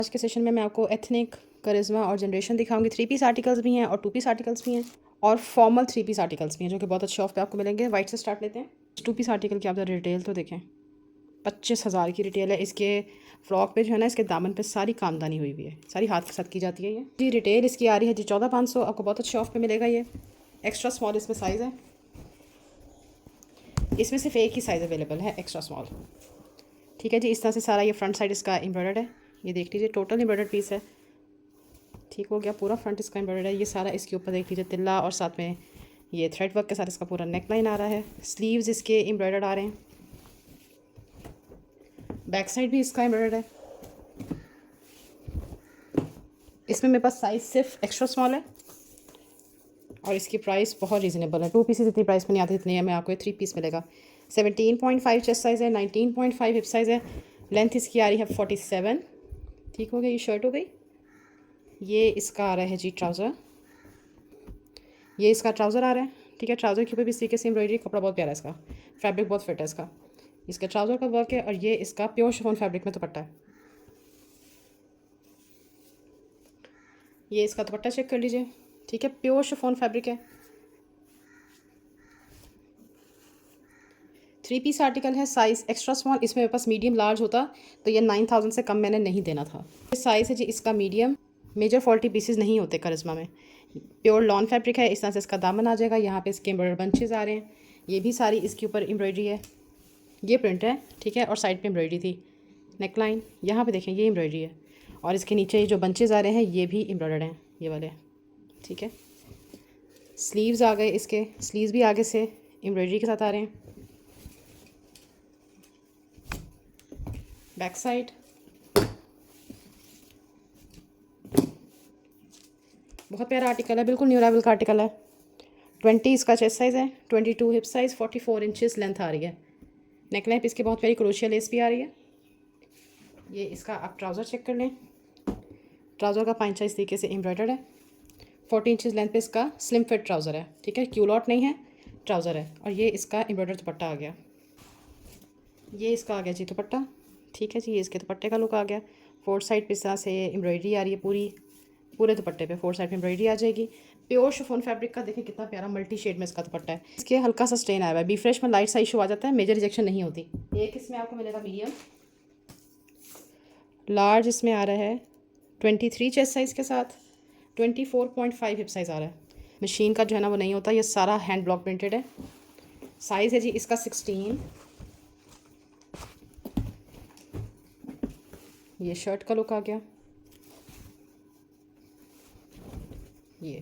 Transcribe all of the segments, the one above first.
आज के सेशन में मैं आपको एथनिक, करिश्मा और जनरेशन दिखाऊंगी। 3 पीस आर्टिकल्स भी हैं और 2 पीस आर्टिकल्स भी हैं और फॉर्मल 3 पीस आर्टिकल्स भी हैं जो कि बहुत अच्छे ऑफ पे आपको मिलेंगे। वाइट से स्टार्ट लेते हैं। 2 पीस आर्टिकल की आप रिटेल तो देखें, 25,000 की रिटेल है। इसके फ्रॉक पे जो है ना, इसके दामन पे सारी कामदानी हुई हुई है, सारी हाथ के साथ की जाती है ये जी। रिटेल इसकी आ रही है जी 14,500। आपको बहुत अच्छे ऑफ पे मिलेगा ये। एक्स्ट्रा स्मॉल इसमें साइज़ है, इसमें सिर्फ एक ही साइज़ अवेलेबल है, एक्स्ट्रा स्मॉल। ठीक है जी। इस तरह से सारा ये फ्रंट साइड इसका एम्ब्रॉयडर्ड है। ये देख लीजिए, टोटल एम्ब्रॉयडर्ड पीस है। ठीक हो गया, पूरा फ्रंट इसका एम्ब्रॉयडर्ड है। ये सारा इसके ऊपर देख लीजिए तिल्ला और साथ में ये थ्रेड वर्क के साथ इसका पूरा नेक लाइन आ रहा है। स्लीव्स इसके एम्ब्रॉयडर्ड आ रहे हैं। बैक साइड भी इसका एम्ब्रॉयडर्ड है। इसमें मेरे पास साइज़ सिर्फ एक्स्ट्रा स्मॉल है और इसकी प्राइस बहुत रीज़नेबल है। 2 पीसेस इतनी प्राइस में नहीं आती इतनी है। मैं आपको 3 पीस मिलेगा। 17.5 चेस्ट साइज़ है, 19.5 हिप साइज़ है। लेंथ इसकी आ रही है 47। ठीक हो गया। ये शर्ट हो गई। ये इसका आ रहा है जी ट्राउज़र। ये इसका ट्राउज़र आ रहा है। ठीक है। ट्राउज़र के ऊपर भी इस तरीके से एम्ब्रॉयडरी, कपड़ा बहुत प्यारा है इसका, फैब्रिक बहुत फिट है इसका। इसका ट्राउज़र का वर्क है और ये इसका प्योर शिफॉन फैब्रिक में दुपट्टा है। ये इसका दुपट्टा चेक कर लीजिए। ठीक है, प्योर शिफॉन फैब्रिक है। 3 पीस आर्टिकल है। Size extra small. इसमें मेरे पास मीडियम लार्ज होता तो ये 9,000 से कम मैंने नहीं देना था। साइज़ है जी इसका मीडियम। मेजर फॉल्टी पीसेस नहीं होते करिश्मा में। प्योर लॉन फैब्रिक है। इस तरह से इसका दामन आ जाएगा। यहाँ पे इसके एम्ब्रॉयडर बंचेस आ रहे हैं। ये भी सारी इसके ऊपर एम्ब्रॉयडरी है। ये प्रिंट है। ठीक है। और साइड पे एम्ब्रॉयडरी थी, नेक लाइन यहाँ पे देखें, ये एम्ब्रॉयडरी है। और इसके नीचे जो बंचेस आ रहे हैं ये भी एम्ब्रॉयडर्ड हैं, ये वाले। ठीक है। स्लीव्स आ गए इसके। स्लीव्स भी आगे से एम्ब्रॉयडरी के साथ आ रहे हैं। बैक साइड बहुत प्यारा आर्टिकल है, बिल्कुल न्यू अराइवल का आर्टिकल है। 20 इसका चेस्ट साइज़ है, 22 हिप साइज़, 44 इंचेस लेंथ आ रही है। नेक लाइन इसकी बहुत प्यारी क्रोशिया लेस भी आ रही है। ये इसका आप ट्राउज़र चेक कर लें। ट्राउज़र का पांचा इस तरीके से एम्ब्रॉयडर्ड है। 40 इंचेस लेंथ पे इसका स्लिम फिट ट्राउज़र है। ठीक है। क्यूलॉट नहीं है, ट्राउज़र है। और ये इसका एम्ब्रॉयडर्ड दुपट्टा आ गया। ये इसका आ गया जी दुपट्टा। ठीक है जी। ये इसके दुपट्टे का लुक आ गया। 4 साइड पे इस तरह से एम्ब्रॉयडरी आ रही है, पूरे दुपट्टे पे 4 साइड पे एम्ब्रॉयडरी आ जाएगी। प्योर शिफॉन फैब्रिक का देखें कितना प्यारा मल्टी शेड में इसका दुपट्टा है। इसके हल्का सा स्टेन आया हुआ है। बी फ्रेश में लाइट सा इशू आ जाता है, मेजर रिजेक्शन नहीं होती। एक इसमें आपको मिलेगा मीडियम। लार्ज इसमें आ रहा है 23 चेस्ट साइज़ के साथ, 24.5 हिप साइज़ आ रहा है। मशीन का जो है ना वो नहीं होता, ये सारा हैंड ब्लॉक प्रिंटेड है। साइज़ है जी इसका 16। ये शर्ट का लुक आ गया ये।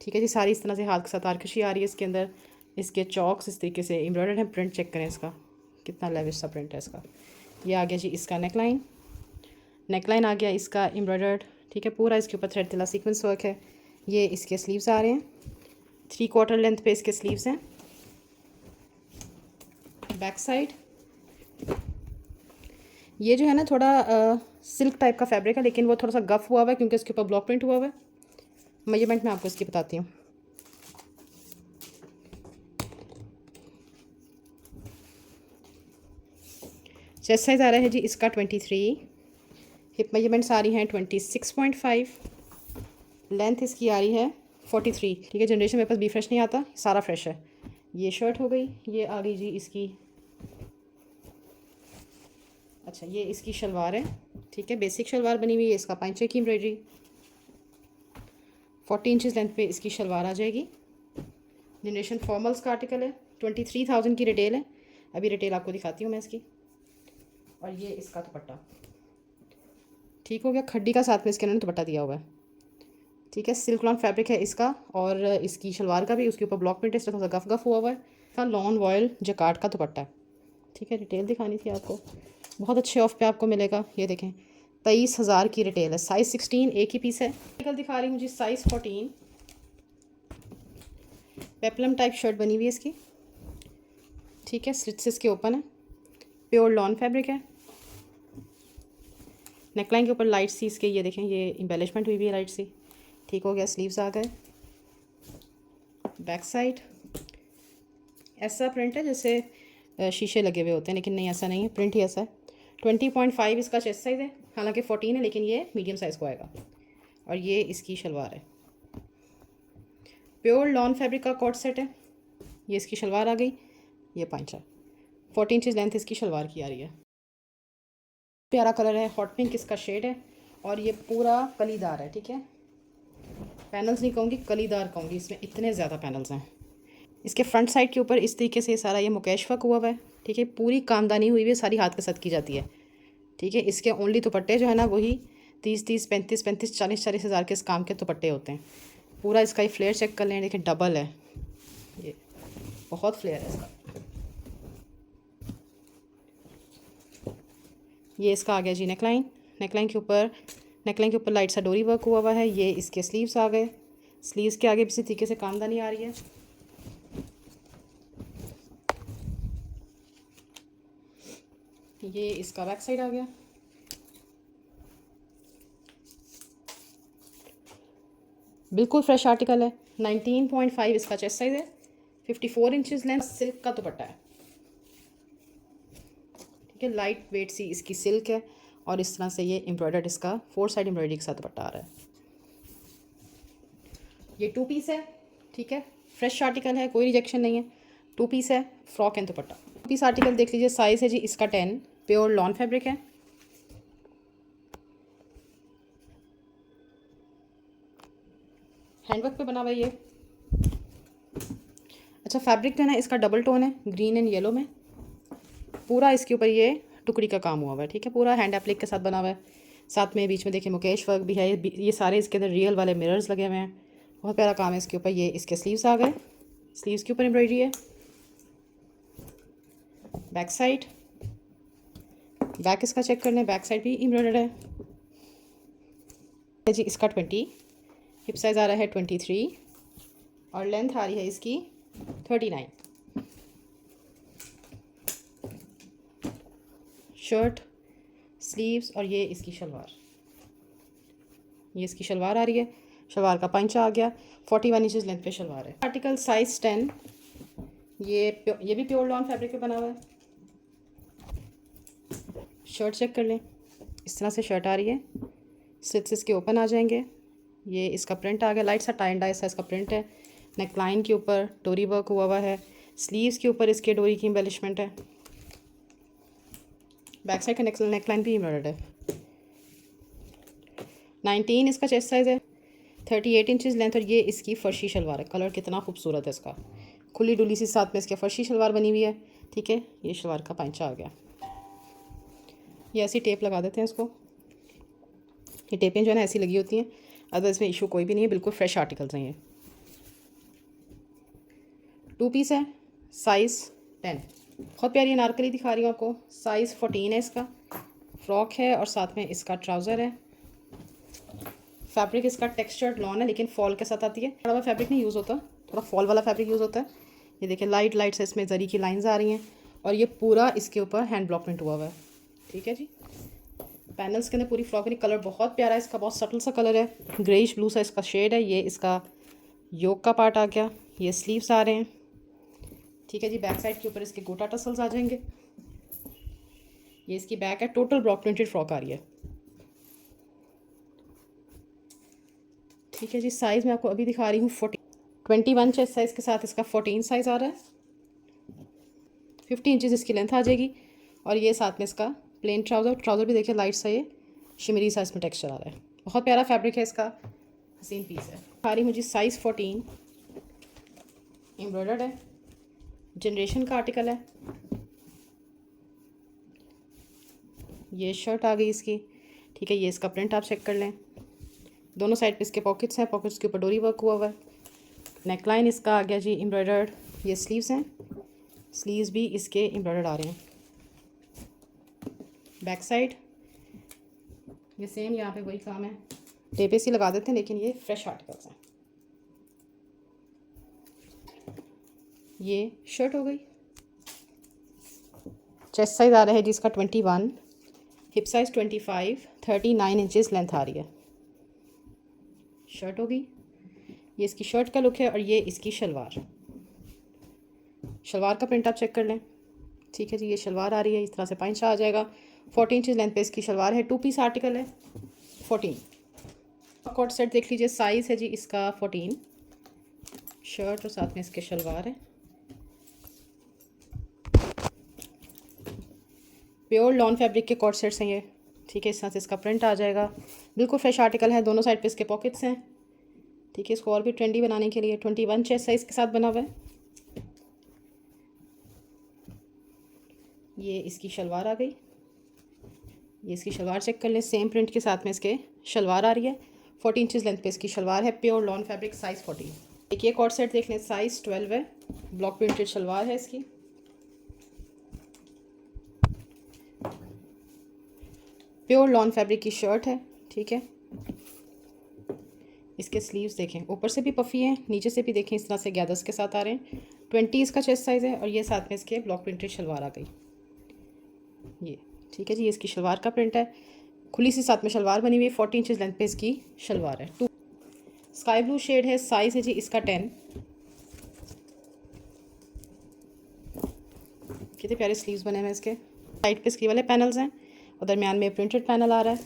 ठीक है जी। सारी इस तरह से हाथ के साथ आर्कशी आ रही है इसके अंदर। इसके चॉक्स इस तरीके से एम्ब्रॉयडर्ड है। प्रिंट चेक करें इसका, कितना लेविश सा प्रिंट है इसका। ये आ गया जी इसका नेकलाइन। नेकलाइन आ गया इसका एम्ब्रॉयडर्ड। ठीक है। पूरा इसके ऊपर थ्रेड तिला सीक्वेंस वर्क है। ये इसके स्लीव्स आ रहे हैं। 3/4 लेंथ पे इसके स्लीव्स हैं। बैक साइड ये जो है ना थोड़ा सिल्क टाइप का फैब्रिक है, लेकिन वो थोड़ा सा गफ हुआ हुआ है क्योंकि इसके ऊपर ब्लॉक प्रिंट हुआ हुआ है। मेजरमेंट मैं आपको इसकी बताती हूँ। चेस्ट साइज़ आ रहा है जी इसका 23। हिप मेजरमेंट्स आ रही हैं 26.5। लेंथ इसकी आ रही है 43। ठीक है। जनरेशन मेरे पास बी फ्रेश नहीं आता, सारा फ्रेश है। ये शर्ट हो गई। ये आ गई जी इसकी, अच्छा ये इसकी शलवार है। ठीक है। बेसिक शलवार बनी हुई है। इसका पांचे की एम्ब्रॉयडरी, 40 इंचेस लेंथ पे इसकी शलवार आ जाएगी। जनरेशन फॉर्मल्स का आर्टिकल है। 23,000 की रिटेल है। अभी रिटेल आपको दिखाती हूँ मैं इसकी। और ये इसका दुपट्टा। ठीक हो गया। खड्डी का साथ में इसके उन्होंने दुपट्टा दिया हुआ है। ठीक है। सिल्क लॉन फैब्रिक है इसका और इसकी शलवार का भी उसके ऊपर ब्लॉक प्रिंट है, थोड़ा सा गफ गफ हुआ हुआ है। इसका लॉन वॉयल जकार्ड का दुपट्टा है। ठीक है। डिटेल दिखानी थी आपको, बहुत अच्छे ऑफ पे आपको मिलेगा। ये देखें 23,000 की रिटेल है। साइज़ 16 एक ही पीस है। आर्टिकल दिखा रही हूँ जी साइज़ 14। पेप्लम टाइप शर्ट बनी हुई है इसकी। ठीक है। स्लिट्स इसके ओपन है। प्योर लॉन फैब्रिक है। नेकलाइन के ऊपर लाइट सी इसके ये देखें, ये एम्बेलिशमेंट हुई हुई है लाइट सी। ठीक हो गया। स्लीव्स आ गए। बैक साइड ऐसा प्रिंट है जैसे शीशे लगे हुए होते हैं, लेकिन नहीं ऐसा नहीं है, प्रिंट ही ऐसा है। 20.5 इसका चेस्ट साइज़ है। हालांकि 14 है लेकिन ये मीडियम साइज़ को आएगा। और ये इसकी शलवार है, प्योर लॉन फैब्रिक का कॉट सेट है। ये इसकी शलवार आ गई, ये पांचा 14 इंचज़ लेंथ इसकी शलवार की आ रही है। प्यारा कलर है, हॉट पिंक इसका शेड है और ये पूरा कलीदार है। ठीक है, पैनल्स नहीं कहूँगी, कलीदार कहूँगी, इसमें इतने ज़्यादा पैनल्स हैं। इसके फ्रंट साइड के ऊपर इस तरीके से सारा ये मुकेश वर्क हुआ हुआ है। ठीक है, पूरी कामदानी हुई हुई है, सारी हाथ के साथ की जाती है। ठीक है, इसके ओनली दुपट्टे जो है ना वही 30-30, 35-35, 40-40 हज़ार के इस काम के दुपट्टे होते हैं। पूरा इसका ही फ्लेयर चेक कर लें, देखिए डबल है, ये बहुत फ्लेयर है इसका। ये इसका आ गया जी नेकलाइन। नेकलाइन के ऊपर लाइट सा डोरी वर्क हुआ हुआ है। ये इसके स्लीव्स आ गए, स्लीव्स के आगे भी इसी तरीके से कामदानी आ रही है। ये इसका बैक साइड आ गया। बिल्कुल फ्रेश आर्टिकल है। 19.5 इसका चेस्ट साइज है, 54 इंचज़ लेंथ, सिल्क का दुपट्टा है। ठीक है, लाइट वेट सी इसकी सिल्क है और इस तरह से ये एम्ब्रॉयडर्ड इसका 4 साइड एम्ब्रॉयडरी के साथ दुपट्टा आ रहा है। ये 2 पीस है। ठीक है, फ्रेश आर्टिकल है, कोई रिजेक्शन नहीं है। 2 पीस है, frock and dupatta. 2 piece article देख लीजिए, साइज़ है जी इसका 10, प्योर लॉन फैब्रिक है। हैंडवर्क पे बना हुआ है ये। अच्छा, फैब्रिक जो है ना इसका डबल टोन है, ग्रीन एंड येलो में। पूरा इसके ऊपर ये टुकड़ी का काम हुआ हुआ है। ठीक है, पूरा हैंड एप्लिक के साथ बना हुआ है। साथ में बीच में देखिए मुकेश वर्क भी है। ये सारे इसके अंदर रियल वाले मिरर्स लगे हुए हैं, बहुत प्यारा काम है इसके ऊपर। ये इसके स्लीव्स आ गए, स्लीव्स के ऊपर एम्ब्रॉयडरी है। बैक साइड, बैक इसका चेक कर लें, बैक साइड भी एम्ब्रॉयडर्ड है जी। इसका 20, हिप साइज़ आ रहा है 23 और लेंथ आ रही है इसकी 39। शर्ट, स्लीव्स और ये इसकी शलवार, ये इसकी शलवार आ रही है। शलवार का पंचा आ गया, 41 इंचज़ लेंथ पे शलवार है। आर्टिकल साइज़ 10, ये भी प्योर लॉन फैब्रिक पे बना हुआ है। शर्ट चेक कर लें, इस तरह से शर्ट आ रही है, स्लिट्स इसके ओपन आ जाएंगे। ये इसका प्रिंट आ गया, लाइट सा टाई एंड डाई सा इसका प्रिंट है। नेकलाइन के ऊपर डोरी वर्क हुआ हुआ है, स्लीव्स के ऊपर इसके डोरी की एम्बेलिशमेंट है। बैक साइड का नेकलाइन भी एम्ब्रॉयडर्ड है। 19 इसका चेस्ट साइज़ है, 38 इंचज़ लेंथ और ये इसकी फर्शी शलवार है। कलर कितना खूबसूरत है इसका, खुली डुली सी, साथ में इसके फर्शी शलवार बनी हुई है। ठीक है, ये शलवार का पंचा आ गया। ये ऐसी टेप लगा देते हैं इसको, ये टेपें जो है ना ऐसी लगी होती हैं, अदर इसमें इशू कोई भी नहीं है, बिल्कुल फ्रेश आर्टिकल्स हैं ये। 2 पीस है, साइज़ 10। बहुत प्यारी अनारकली दिखा रही हूँ आपको, साइज़ 14 है इसका। फ्रॉक है और साथ में इसका ट्राउज़र है। फैब्रिक इसका टेक्सचर्ड लॉन है लेकिन फॉल के साथ आती है। थोड़ा बड़ा फैब्रिक नहीं यूज़ होता, थोड़ा फॉल वाला फैब्रिक यूज़ होता है। ये देखिए लाइट लाइट से इसमें जरी की लाइंस आ रही हैं और ये पूरा इसके ऊपर हैंड ब्लॉक प्रिंट हुआ हुआ है। ठीक है जी, पैनल्स के अंदर पूरी फ्रॉक में कलर बहुत प्यारा है इसका, बहुत सटल सा कलर है, ग्रेइश ब्लू सा इसका शेड है। ये इसका योक का पार्ट आ गया, ये स्लीव्स आ रहे हैं। ठीक है जी, बैक साइड के ऊपर इसके गोटा टसल्स आ जाएंगे। ये इसकी बैक है, टोटल ब्लॉक प्रिंटेड फ्रॉक आ रही है। ठीक है जी, साइज़ मैं आपको अभी दिखा रही हूँ 21 चेस्ट साइज़ के साथ इसका 14 साइज़ आ रहा है। 50 इंचज़ इसकी लेंथ आ जाएगी और ये साथ में इसका प्लेन ट्राउज़र भी देखिए लाइट सा ये शिमरी सा इसमें टेक्सचर आ रहा है। बहुत प्यारा फैब्रिक है इसका, हसीन पीस है। दिखा रही मुझे साइज़ 14, एम्ब्रॉयडर्ड है, जनरेशन का आर्टिकल है। ये शर्ट आ गई इसकी। ठीक है, ये इसका प्रिंट आप चेक कर लें, दोनों साइड पे इसके पॉकेट्स हैं, पॉकेट्स के ऊपर डोरी वर्क हुआ हुआ है। नेकलाइन इसका आ गया जी एम्ब्रॉयडर्ड। ये स्लीव्स हैं, स्लीव्स भी इसके एम्ब्रॉयडर्ड आ रहे हैं। बैक साइड ये सेम, यहाँ पे वही काम है, टेपे सी लगा देते हैं लेकिन ये फ्रेश आर्टिकल्स हैं। ये शर्ट हो गई, चेस्ट साइज़ आ रहा है जिसका 21, हिप साइज़ 25, 39 इंचज़ लेंथ आ रही है। शर्ट होगी, ये इसकी शर्ट का लुक है और ये इसकी शलवार। शलवार का प्रिंट आप चेक कर लें। ठीक है जी, ये शलवार आ रही है, इस तरह से पंचा आ जाएगा 14 इंचज़ लेंथ पे इसकी शलवार है। 2 पीस आर्टिकल है 14। कोट सेट देख लीजिए, साइज़ है जी इसका 14, शर्ट और साथ में इसके शलवार है। प्योर लॉन फैब्रिक के कोट सेट्स हैं ये, ठीक है। इस तरह से इसका प्रिंट आ जाएगा, बिल्कुल फ्रेश आर्टिकल है। दोनों साइड पे इसके पॉकेट्स हैं, ठीक है। इसको और भी ट्रेंडी बनाने के लिए 21 चेस्ट साइज़ के साथ बना हुआ है। ये इसकी शलवार आ गई, ये इसकी शलवार चेक कर लें, सेम प्रिंट के साथ में इसके शलवार आ रही है। 14 इंचज़ लेंथ पे इसकी शलवार है, प्योर लॉन फैब्रिक, साइज़ 14। एक ये कोट सेट देख लें, साइज़ 12 है, ब्लॉक प्रिंटेड शलवार है इसकी। प्योर लॉन फैब्रिक की शर्ट है, ठीक है। इसके स्लीव्स देखें, ऊपर से भी पफ़ी हैं, नीचे से भी देखें, इस तरह से गैदर्स के साथ आ रहे हैं। 20 इसका चेस्ट साइज़ है और ये साथ में इसके ब्लॉक प्रिंटेड शलवार आ गई, ये ठीक है जी। ये इसकी शलवार का प्रिंट है, खुली सी साथ में शलवार बनी हुई है। 14 इंचज़ लेंथ पे इसकी शलवार है। 2 स्काई ब्लू शेड है, साइज़ है जी इसका 10। कितने प्यारे स्लीव्स बने हुए हैं इसके। साइड पे इसके वाले पैनल्स हैं और दरमियान में प्रिंटेड पैनल आ रहा है।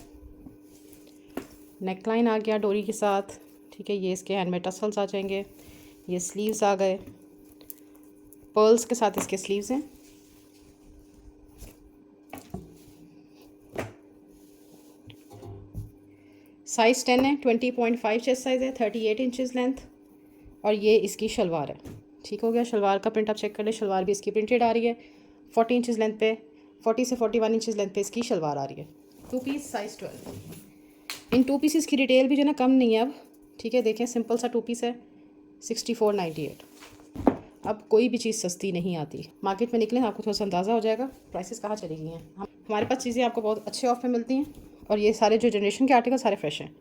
नेक लाइन आ गया डोरी के साथ, ठीक है। ये इसके हैंड में टसल्स आ जाएंगे। ये स्लीव्स आ गए, पर्ल्स के साथ इसके स्लीव्स हैं। साइज़ 10 है, 20.5 चेस्ट साइज़ है, 38 इंचज़ लेंथ और ये इसकी शलवार है, ठीक हो गया। शलवार का प्रिंट आप चेक कर लें, शलवार भी इसकी प्रिंटेड आ रही है। 40 इंचज़ लेंथ पे, 40 से 41 इंचज़ लेंथ पे इसकी शलवार आ रही है। 2 पीस, साइज़ 12। इन 2 पीसेस की डिटेल भी जो ना कम नहीं है अब, ठीक है। देखें, सिंपल सा 2 पीस है, 64.98। अब कोई भी चीज़ सस्ती नहीं आती। मार्केट में निकलें आपको थोड़ा सा अंदाज़ा हो जाएगा प्राइसेस कहाँ चली गई हैं। हमारे पास चीज़ें आपको बहुत अच्छे ऑफ में मिलती हैं और ये सारे जो जनरेशन के आर्टिकल सारे फ्रेश हैं।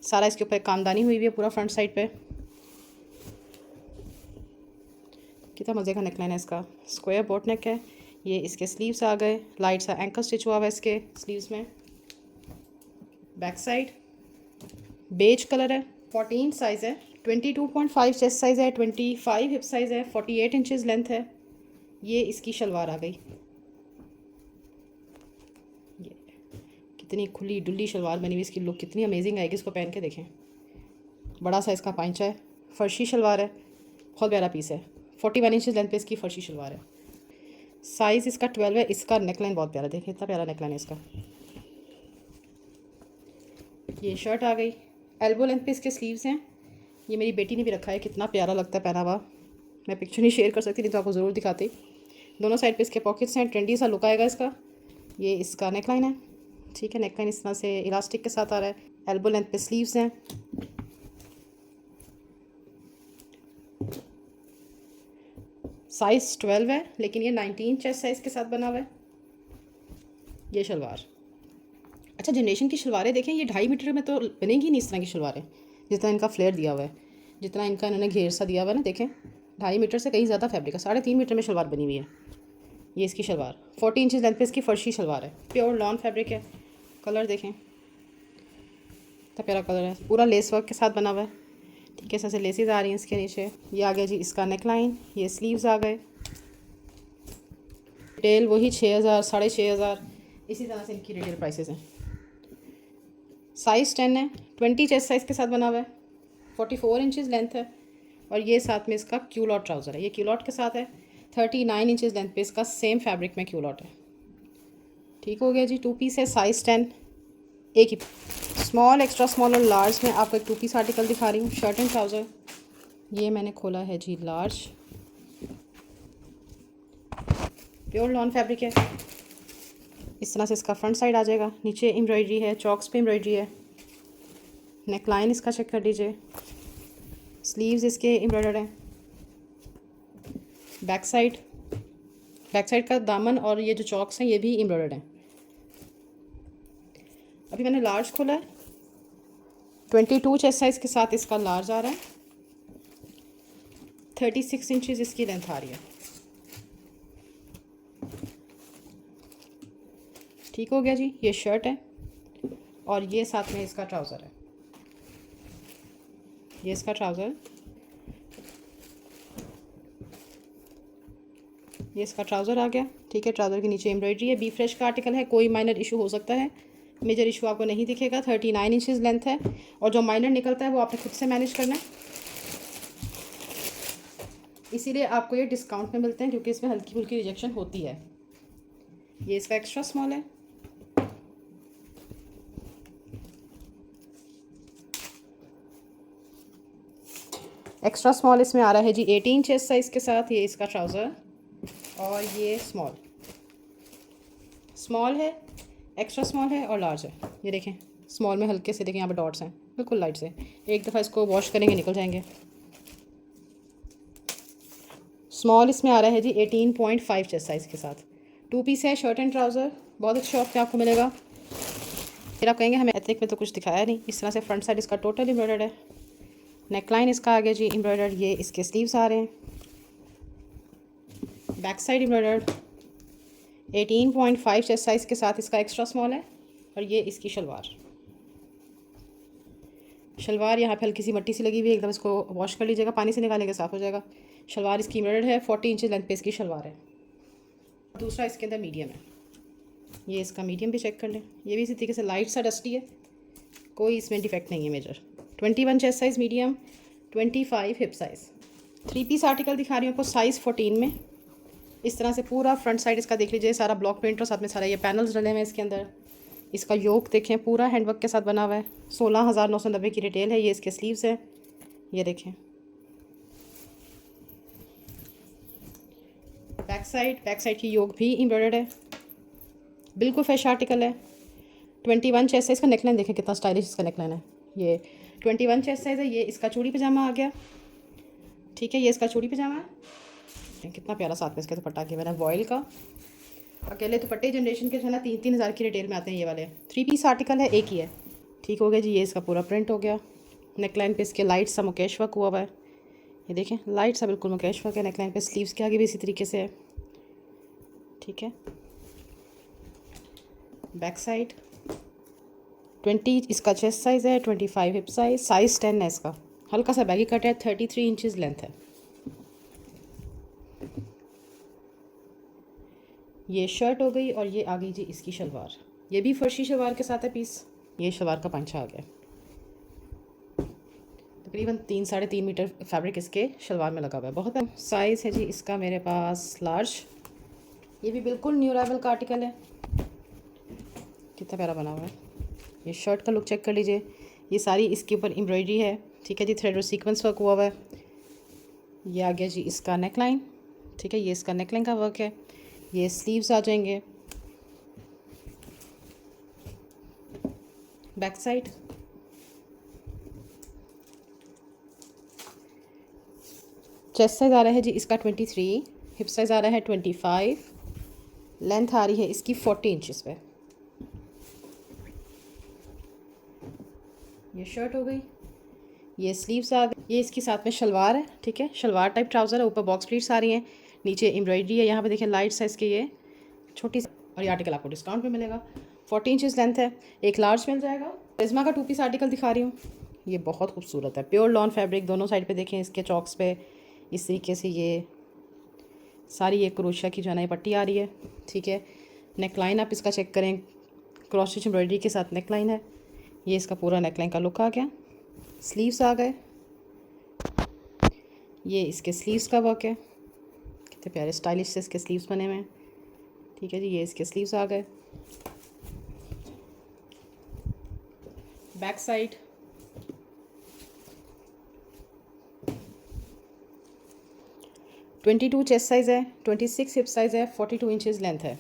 सारा इसके ऊपर कामदानी हुई हुई है पूरा फ्रंट साइड पे। कितना मज़े का नेकलाइन है इसका, स्क्वायर बोट नेक है। ये इसके स्लीव्स आ गए, लाइट सा एंकल स्टिच हुआ हुआ है इसके स्लीव्स में। बैक साइड बेज कलर है, 14 साइज़ है, 22.5 चेस्ट साइज़ है, 25 हिप साइज़ है, 48 इंचज़ लेंथ है। ये इसकी शलवार आ गई, ये कितनी खुली डुल्ली शलवार बनी हुई। इसकी लुक कितनी अमेजिंग आएगी, इसको पहन के देखें। बड़ा सा इसका पांचा है, फर्शी शलवार है, बहुत प्यारा पीस है। 41 इंचज़ लेंथ पे इसकी फर्शी शलवार है, साइज़ इसका 12 है। इसका नेकलाइन बहुत प्यारा, देखें इतना प्यारा नेकलाइन है इसका। ये शर्ट आ गई, एल्बो लेंथ पे इसके स्लीव्स हैं। ये मेरी बेटी ने भी रखा है, कितना प्यारा लगता है पहना हुआ। मैं पिक्चर नहीं शेयर कर सकती, नहीं तो आपको ज़रूर दिखाती। दोनों साइड पे इसके पॉकेट्स हैं, ट्रेंडी सा लुक आएगा इसका। ये इसका नेकलाइन है, ठीक है। नेकलाइन इस तरह से इलास्टिक के साथ आ रहा है। एल्बो लेंथ पे स्लीव्स हैं। साइज़ 12 है, लेकिन ये 19 चेस्ट साइज़ के साथ बना हुआ है। ये शलवार, अच्छा जनरेशन की शलवारें देखें, ये 2.5 मीटर में तो बनेगी नहीं इस तरह की शलवारें, जितना इनका फ्लेयर दिया हुआ है, जितना इनका इन्होंने घेर सा दिया हुआ है ना। देखें 2.5 मीटर से कहीं ज़्यादा फैब्रिक है, 3.5 मीटर में शलवार बनी हुई है। ये इसकी शलवार 40 इंचज़ लेंथ पे इसकी फर्शी शलवार है, प्योर लॉन फैब्रिक है। कलर देखें, इतना प्यारा कलर है, पूरा लेस वर्क के साथ बना हुआ है, ठीक है। ऐसे लेसेस आ रही हैं इसके नीचे। ये आ गया जी इसका नेकलाइन, ये स्लीव्स आ गए। रिटेल वही 6,000, 6,500, इसी तरह से इनकी रिटेल प्राइसेस हैं। साइज़ 10 है, 20 चेस्ट साइज़ के साथ बना हुआ है, 44 इंचज़ लेंथ है और ये साथ में इसका क्यूलॉट ट्राउज़र है। ये क्यूलॉट के साथ है, 39 इंचज़ लेंथ पे इसका सेम फैब्रिक में क्यूलॉट है, ठीक हो गया जी। 2 पीस है, साइज़ 10। एक ही स्मॉल, एक्स्ट्रा स्मॉल और लार्ज में आपको एक 2 पीस आर्टिकल दिखा रही हूँ, शर्ट एंड ट्राउज़र। ये मैंने खोला है जी लार्ज, प्योर लॉन फैब्रिक है। इस तरह से इसका फ्रंट साइड आ जाएगा, नीचे एम्ब्रॉयडरी है, चॉक्स पे एम्ब्रॉयडरी है। नेकलाइन इसका चेक कर लीजिए, स्लीव्स इसके एम्ब्रॉयडर्ड हैं। बैक साइड का दामन और ये जो चॉक्स हैं ये भी एम्ब्रॉयडर्ड हैं। अभी मैंने लार्ज खोला है, 22 चेस्ट साइज़ के साथ इसका लार्ज आ रहा है, 36 इंचज़ इसकी लेंथ आ रही है, ठीक हो गया जी। ये शर्ट है और ये साथ में इसका ट्राउज़र है, ये इसका ट्राउज़र। ये इसका ट्राउज़र आ गया। ठीक है, ट्राउज़र के नीचे एम्ब्रॉयडरी है। बी फ्रेश का आर्टिकल है, कोई माइनर इशू हो सकता है, मेजर इशू आपको नहीं दिखेगा। 39 इंचज़ लेंथ है और जो माइनर निकलता है वो आपने खुद से मैनेज करना है, इसीलिए आपको ये डिस्काउंट में मिलते हैं क्योंकि इसमें हल्की फुल्की रिजेक्शन होती है। ये इसका एक्स्ट्रा स्मॉल है। एक्स्ट्रा स्मॉल इसमें आ रहा है जी 18 चेस्ट साइज़ के साथ। ये इसका ट्राउज़र और ये स्मॉल है, एक्स्ट्रा स्मॉल है और लार्ज है। ये देखें, स्मॉल में हल्के से देखें यहाँ पर डॉट्स हैं, बिल्कुल लाइट से। एक दफ़ा इसको वॉश करेंगे निकल जाएंगे। स्मॉल इसमें आ रहा है जी 18.5 चेस्ट साइज़ के साथ। 2 पीस है, शर्ट एंड ट्राउज़र। बहुत अच्छे शॉप पे आपको मिलेगा। फिर आप कहेंगे हमें एथनिक में तो कुछ दिखाया नहीं। इस तरह से फ्रंट साइड इसका टोटल एम्ब्रॉयडर्ड है। नेकलाइन इसका आ गया जी एम्ब्रॉयडर्ड। ये इसके स्लीव्स आ रहे हैं। Back side embroidered 18.5 chest size के साथ इसका एक्स्ट्रा स्मॉल है। और ये इसकी शलवार यहाँ पे हल्की सी मट्टी सी लगी हुई है, एकदम इसको वॉश कर लीजिएगा, पानी से निकालेंगे साफ़ हो जाएगा। शलवार इसकी एम्ब्रॉयडर्ड है, 40 इंच लेंथ पे इसकी शलवार है। दूसरा इसके अंदर मीडियम है। ये इसका मीडियम भी चेक कर लें। ये भी इसी तरीके से लाइट सा डस्टी है, कोई इसमें डिफेक्ट नहीं है major. 21 chest size medium, 25 hip size. 3 piece article दिखा रही हूँ आपको साइज़ 14 में। इस तरह से पूरा फ्रंट साइड इसका देख लीजिए, सारा ब्लॉक प्रिंट और साथ में सारा ये पैनल्स डले हुए हैं इसके अंदर। इसका योक देखें, पूरा हैंडवर्क के साथ बना हुआ है। 16,990 की रिटेल है। ये इसके स्लीव्स हैं, ये देखें। बैक साइड की योक भी एम्ब्रॉयडर्ड है, बिल्कुल फ्रेश आर्टिकल है। 21 चेस्ट साइज़ का नेकलाइन देखें, कितना स्टाइलिश इसका नेकलाइन है। ये 21 चेस्ट साइज़ है। ये इसका चूड़ी पजामा आ गया। ठीक है, ये इसका चूड़ी पजामा है, कितना प्यारा साथ में इसके दुपट्टा के मैंने वॉयल का। अकेले दुपट्टे जनरेशन के जो है ना 3-3 हज़ार की रिटेल में आते हैं ये वाले। 3 पीस आर्टिकल है, एक ही है। ठीक हो गया जी। ये इसका पूरा प्रिंट हो गया। नेकलाइन पे इसके लाइट सा मुकेश वर्क हुआ हुआ है, ये देखें, लाइट सा बिल्कुल मुकेश वर्क है नेकलाइन पे। स्लीव्स के आगे भी इसी तरीके से है। ठीक है, बैक साइड 20 इसका चेस्ट साइज़ है, 25 हिप साइज़ 10 है इसका। हल्का सा बैगी कट है, 33 इंचज़ लेंथ है। ये शर्ट हो गई और ये आ गई जी इसकी शलवार। ये भी फर्शी शलवार के साथ है पीस। ये शलवार का पंचा आ गया। तकरीबन 3-3.5 मीटर फैब्रिक इसके शलवार में लगा हुआ है। बहुत साइज़ है जी इसका मेरे पास लार्ज। ये भी बिल्कुल न्यू अराइवल का आर्टिकल है, कितना प्यारा बना हुआ है। ये शर्ट का लुक चेक कर लीजिए। ये सारी इसके ऊपर एम्ब्रॉयडरी है। ठीक है जी, थ्रेड और सीक्वेंस वर्क हुआ हुआ है। ये आ गया जी इसका नेकलाइन। ठीक है, ये इसका नेकलाइन का वर्क है। ये स्लीव्स आ जाएंगे। बैक साइड चेस्ट साइज़ आ रहा है जी इसका 23, हिप साइज़ आ रहा है 25, लेंथ आ रही है इसकी 40 इंचज़ पे। ये शर्ट हो गई, ये स्लीव्स आ गई। ये इसके साथ में शलवार है। ठीक है, शलवार टाइप ट्राउज़र है, ऊपर बॉक्स प्लीट्स आ रही हैं, नीचे एम्ब्रॉयडरी है। यहाँ पे देखिए लाइट साइज़ के ये छोटी सी, और ये आर्टिकल आपको डिस्काउंट में मिलेगा। 40 इंचज़ लेंथ है, एक लार्ज मिल जाएगा। करिश्मा का 2 पीस आर्टिकल दिखा रही हूँ। ये बहुत खूबसूरत है, प्योर लॉन फैब्रिक। दोनों साइड पे देखें इसके चॉक्स पे इस तरीके से ये सारी ये क्रोशिया की जो है ना ये पट्टी आ रही है। ठीक है, नेकलाइन आप इसका चेक करें, क्रॉस स्टिच एम्ब्रॉयडरी के साथ नेकलाइन है। ये इसका पूरा नेकलाइन का लुक आ गया। स्लीव्स आ गए, ये इसके स्लीव्स का वर्क है, कितने प्यारे स्टाइलिश से इसके स्लीव्स बने हुए हैं। ठीक है जी, ये इसके स्लीव्स आ गए। बैक साइड 22 चेस्ट साइज़ है, 26 हिप साइज़ है, 42 इंचज़ लेंथ है।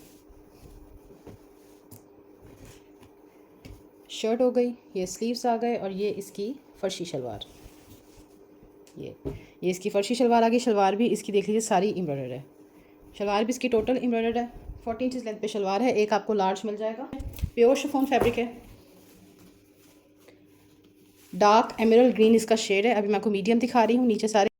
शर्ट हो गई, ये स्लीव्स आ गए और ये इसकी फर्शी शलवार। ये इसकी फर्शी शलवार आ गई। शलवार भी इसकी देख लीजिए सारी एम्ब्रॉयडर्ड है। शलवार भी इसकी टोटल एम्ब्रॉयडर्ड है। 40 इंचज़ लेंथ पे शलवार है। एक आपको लार्ज मिल जाएगा। प्योर शिफॉन फैब्रिक है, डार्क एमरल्ड ग्रीन इसका शेड है। अभी मैं आपको मीडियम दिखा रही हूँ। नीचे सारे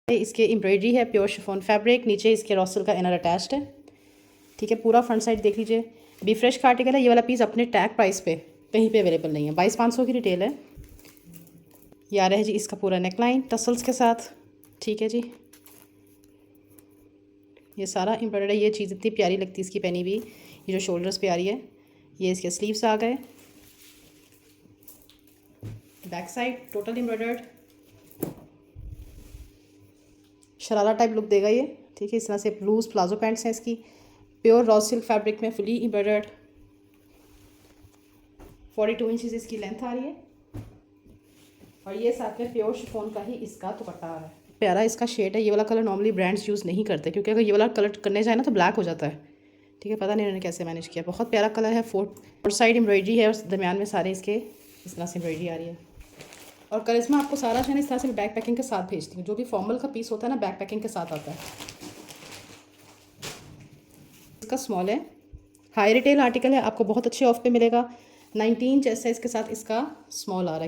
इसके एम्ब्रॉयडरी है, प्योर शिफॉन फैब्रिक। नीचे इसके रॉसल का इनर अटैच्ड है। ठीक है, पूरा फ्रंट साइड देख लीजिए। बी फ्रेश का आर्टिकल है। ये वाला पीस अपने टैग प्राइस पे कहीं पे अवेलेबल नहीं है। 22,500 की रिटेल है। ये आ रहा है जी इसका पूरा नेकलाइन टसल्स के साथ। ठीक है जी, ये सारा एम्ब्रॉयडर्ड है। ये चीज़ इतनी प्यारी लगती है इसकी पहनी हुई। ये जो शोल्डर्स पे आ रही है, ये इसके स्लीव्स आ गए। Back side total embroidered, sharara type look देगा ये। ठीक है, इस तरह से ब्लूज प्लाजो पैंट्स हैं इसकी, प्योर रॉ सिल्क फैब्रिक में फुली एम्ब्रॉयडर्ड। 42 इंचज़ इसकी लेंथ आ रही है और ये साथ में प्योर शिफॉन का ही इसका दुपट्टा आ रहा है। प्यारा इसका शेड है। ये वाला कलर नॉर्मली ब्रांड्स यूज़ नहीं करते क्योंकि अगर ये वाला कलर करने जाए ना तो ब्लैक हो जाता है। ठीक है, पता नहीं उन्होंने कैसे मैनेज किया। बहुत प्यारा कलर है। फोर साइड एम्ब्रॉयडरी है और दरमियान में सारे इसके इस तरह से एम्ब्रॉयडरी आ रही है। और करिश्मा आपको सारा जो है इस तरह से बैक पैकिंग के साथ भेजती हूँ। जो भी फॉर्मल का पीस होता है ना, बैक पैकिंग के साथ आता है। इसका स्मॉल है, हाई रिटेल आर्टिकल है, आपको बहुत अच्छे ऑफ पे मिलेगा। 19 चेस्ट साइज़ के साथ इसका स्मॉल आ रहा है।